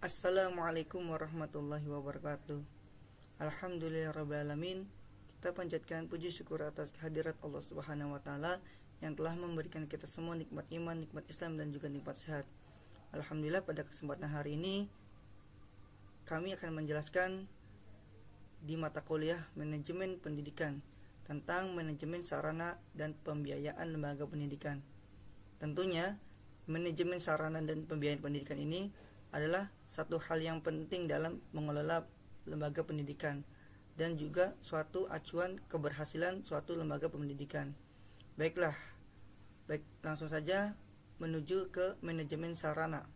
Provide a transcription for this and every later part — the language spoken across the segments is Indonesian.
Assalamualaikum warahmatullahi wabarakatuh. Alhamdulillahirrabbilalamin. Kita panjatkan puji syukur atas kehadirat Allah Subhanahu wa taala yang telah memberikan kita semua nikmat iman, nikmat Islam dan juga nikmat sehat. Alhamdulillah, pada kesempatan hari ini kami akan menjelaskan di mata kuliah Manajemen Pendidikan tentang manajemen sarana dan pembiayaan lembaga pendidikan. Tentunya manajemen sarana dan pembiayaan pendidikan ini adalah satu hal yang penting dalam mengelola lembaga pendidikan dan juga suatu acuan keberhasilan suatu lembaga pendidikan. Baik, langsung saja menuju ke manajemen sarana.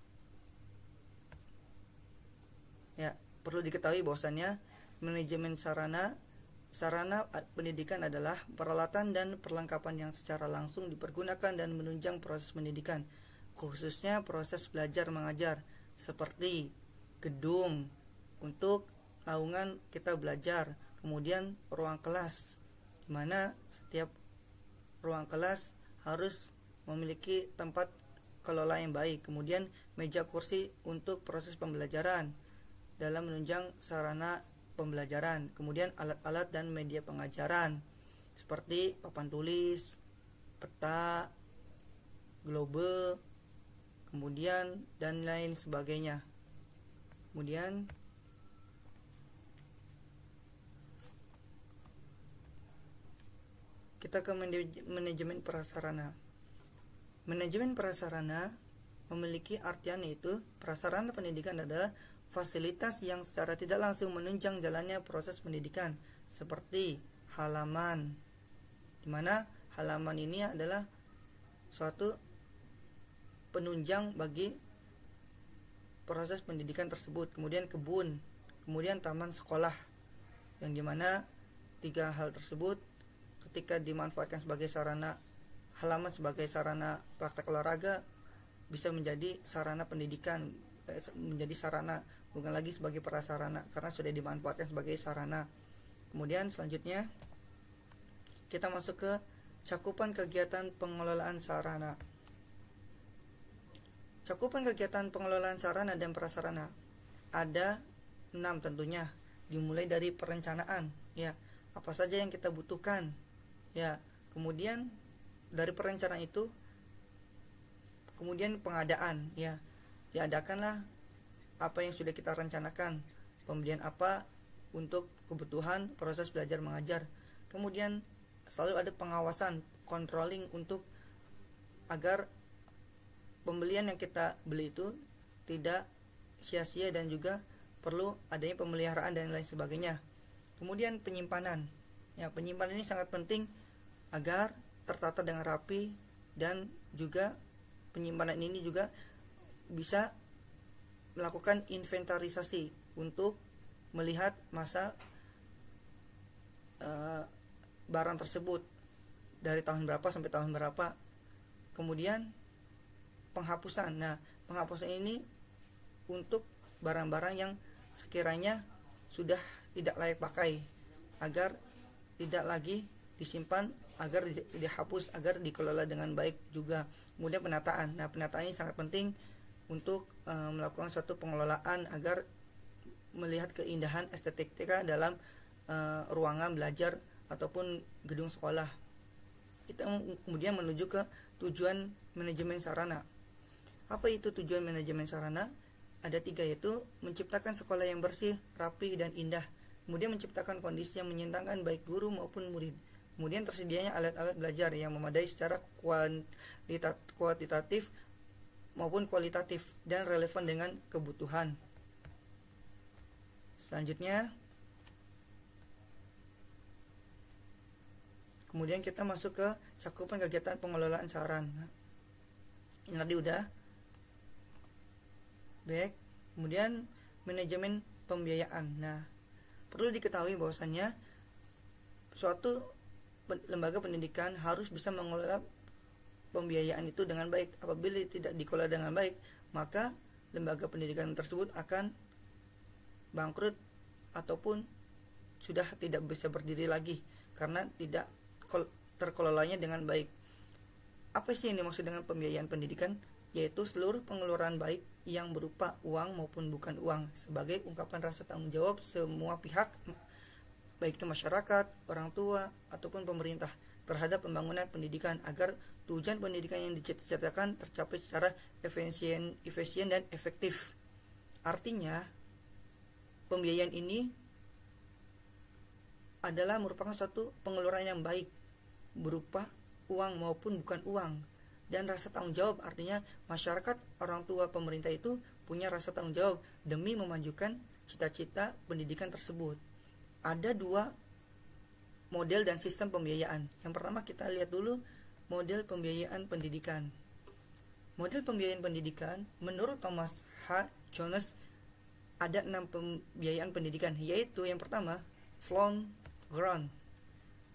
Ya, perlu diketahui bahwasannya manajemen sarana pendidikan adalah peralatan dan perlengkapan yang secara langsung dipergunakan dan menunjang proses pendidikan, khususnya proses belajar mengajar, seperti gedung untuk naungan kita belajar, kemudian ruang kelas, di mana setiap ruang kelas harus memiliki tempat kelola yang baik, kemudian meja kursi untuk proses pembelajaran dalam menunjang sarana pembelajaran, kemudian alat-alat dan media pengajaran seperti papan tulis, peta, globe, kemudian dan lain sebagainya. Kemudian kita ke manajemen prasarana. Manajemen prasarana memiliki artian, yaitu prasarana pendidikan adalah fasilitas yang secara tidak langsung menunjang jalannya proses pendidikan, seperti halaman, di mana halaman ini adalah suatu penunjang bagi proses pendidikan tersebut. Kemudian kebun, kemudian taman sekolah, yang dimana tiga hal tersebut ketika dimanfaatkan sebagai sarana, halaman sebagai sarana praktek olahraga bisa menjadi sarana pendidikan, menjadi sarana, bukan lagi sebagai prasarana karena sudah dimanfaatkan sebagai sarana. Kemudian selanjutnya kita masuk ke cakupan kegiatan pengelolaan sarana. Cakupan kegiatan pengelolaan sarana dan prasarana ada 6 tentunya, dimulai dari perencanaan, ya, apa saja yang kita butuhkan, ya, kemudian dari perencanaan itu kemudian pengadaan, ya, diadakanlah apa yang sudah kita rencanakan, pembelian apa untuk kebutuhan proses belajar mengajar. Kemudian selalu ada pengawasan, controlling, untuk agar pembelian yang kita beli itu tidak sia-sia dan juga perlu adanya pemeliharaan dan lain sebagainya. Kemudian penyimpanan. Ya, penyimpanan ini sangat penting agar tertata dengan rapi, dan juga penyimpanan ini juga bisa melakukan inventarisasi untuk melihat masa barang tersebut dari tahun berapa sampai tahun berapa. Kemudian penghapusan. Nah, penghapusan ini untuk barang-barang yang sekiranya sudah tidak layak pakai, agar tidak lagi disimpan, agar dihapus, agar dikelola dengan baik juga. Kemudian penataan. Nah, penataan ini sangat penting untuk melakukan suatu pengelolaan agar melihat keindahan estetika dalam ruangan belajar ataupun gedung sekolah. Kita kemudian menuju ke tujuan manajemen sarana. Apa itu tujuan manajemen sarana? Ada 3, yaitu menciptakan sekolah yang bersih, rapi, dan indah. Kemudian menciptakan kondisi yang menyenangkan baik guru maupun murid. Kemudian tersedianya alat-alat belajar yang memadai secara kuantitatif maupun kualitatif dan relevan dengan kebutuhan. Selanjutnya, kemudian kita masuk ke cakupan kegiatan pengelolaan sarana. Ini tadi udah. Baik, kemudian manajemen pembiayaan. Nah, perlu diketahui bahwasannya suatu lembaga pendidikan harus bisa mengelola pembiayaan itu dengan baik. Apabila tidak dikelola dengan baik, maka lembaga pendidikan tersebut akan bangkrut ataupun sudah tidak bisa berdiri lagi karena tidak terkelolanya dengan baik. Apa sih yang dimaksud dengan pembiayaan pendidikan? yaitu seluruh pengeluaran baik yang berupa uang maupun bukan uang sebagai ungkapan rasa tanggung jawab semua pihak, baik itu masyarakat, orang tua, ataupun pemerintah terhadap pembangunan pendidikan agar tujuan pendidikan yang diciptakan tercapai secara efisien dan efektif. Artinya, pembiayaan ini adalah merupakan suatu pengeluaran yang baik berupa uang maupun bukan uang. Dan rasa tanggung jawab artinya masyarakat, orang tua, pemerintah itu punya rasa tanggung jawab demi memajukan cita-cita pendidikan tersebut. Ada dua model dan sistem pembiayaan. Yang pertama kita lihat dulu model pembiayaan pendidikan. Model pembiayaan pendidikan menurut Thomas H. Jones ada 6 pembiayaan pendidikan, yaitu yang pertama flat grant.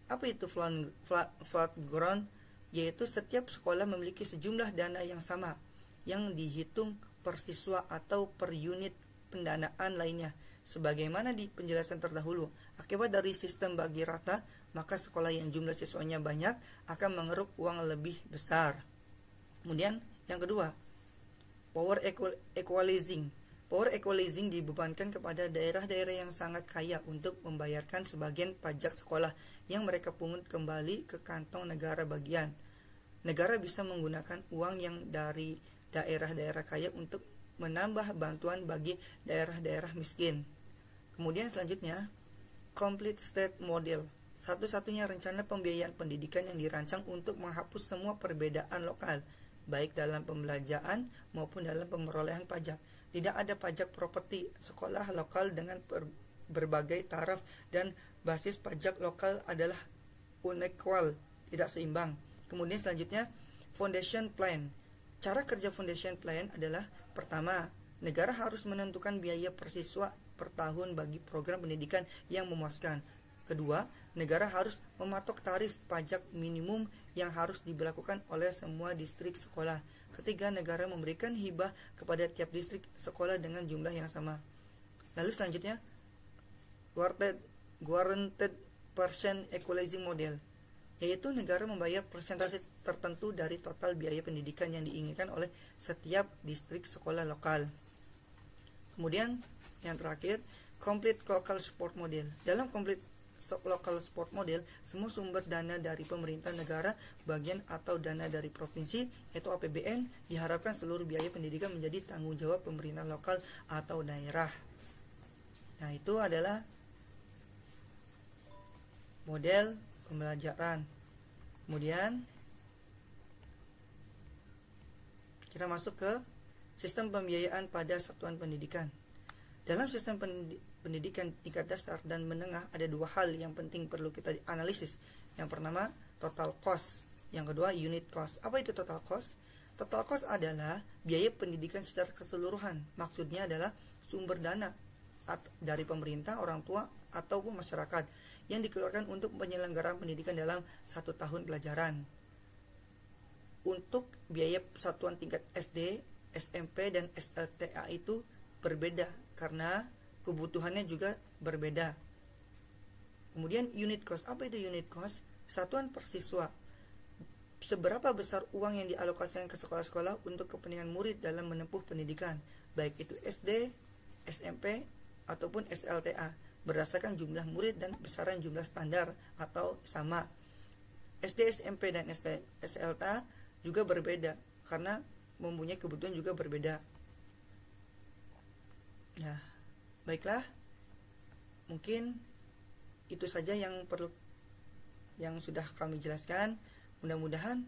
Apa itu flat grant? Yaitu setiap sekolah memiliki sejumlah dana yang sama yang dihitung per siswa atau per unit pendanaan lainnya. Sebagaimana di penjelasan terdahulu, akibat dari sistem bagi rata, maka sekolah yang jumlah siswanya banyak akan mengeruk uang lebih besar. Kemudian yang kedua, power equalizing. Power equalizing dibebankan kepada daerah-daerah yang sangat kaya untuk membayarkan sebagian pajak sekolah yang mereka pungut kembali ke kantong negara bagian. Negara bisa menggunakan uang yang dari daerah-daerah kaya untuk menambah bantuan bagi daerah-daerah miskin. Kemudian selanjutnya, complete state model. Satu-satunya rencana pembiayaan pendidikan yang dirancang untuk menghapus semua perbedaan lokal, baik dalam pembelanjaan maupun dalam pemerolehan pajak. Tidak ada pajak properti sekolah lokal dengan berbagai taraf, dan basis pajak lokal adalah unequal, tidak seimbang. Kemudian selanjutnya, foundation plan. Cara kerja foundation plan adalah pertama, negara harus menentukan biaya per siswa per tahun bagi program pendidikan yang memuaskan. Kedua, negara harus mematok tarif pajak minimum yang harus diberlakukan oleh semua distrik sekolah. Ketiga, negara memberikan hibah kepada tiap distrik sekolah dengan jumlah yang sama. Lalu selanjutnya, guaranteed percent equalizing model, yaitu negara membayar persentase tertentu dari total biaya pendidikan yang diinginkan oleh setiap distrik sekolah lokal. Kemudian yang terakhir, complete local support model. Dalam complete local support model, semua sumber dana dari pemerintah negara bagian atau dana dari provinsi, yaitu APBN, diharapkan seluruh biaya pendidikan menjadi tanggung jawab pemerintah lokal atau daerah. Nah, itu adalah model pembelajaran. Kemudian kita masuk ke sistem pembiayaan pada satuan pendidikan. Dalam sistem pendidikan tingkat dasar dan menengah ada dua hal yang penting perlu kita analisis. Yang pertama, total cost. Yang kedua, unit cost. Apa itu total cost? Total cost adalah biaya pendidikan secara keseluruhan. Maksudnya adalah sumber dana dari pemerintah, orang tua, ataupun masyarakat yang dikeluarkan untuk penyelenggaraan pendidikan dalam 1 tahun pelajaran. Untuk biaya satuan tingkat SD, SMP, dan SLTA itu berbeda karena kebutuhannya juga berbeda. Kemudian unit cost. Apa itu unit cost? Satuan per siswa. Seberapa besar uang yang dialokasikan ke sekolah-sekolah untuk kepentingan murid dalam menempuh pendidikan, baik itu SD, SMP, ataupun SLTA, berdasarkan jumlah murid dan besaran jumlah standar atau sama. SD, SMP, dan SLTA juga berbeda karena mempunyai kebutuhan juga berbeda. Ya, baiklah. Mungkin itu saja yang sudah kami jelaskan. Mudah-mudahan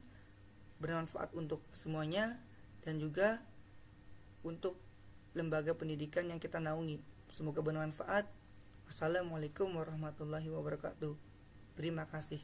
bermanfaat untuk semuanya dan juga untuk lembaga pendidikan yang kita naungi. Semoga bermanfaat. Assalamualaikum warahmatullahi wabarakatuh. Terima kasih.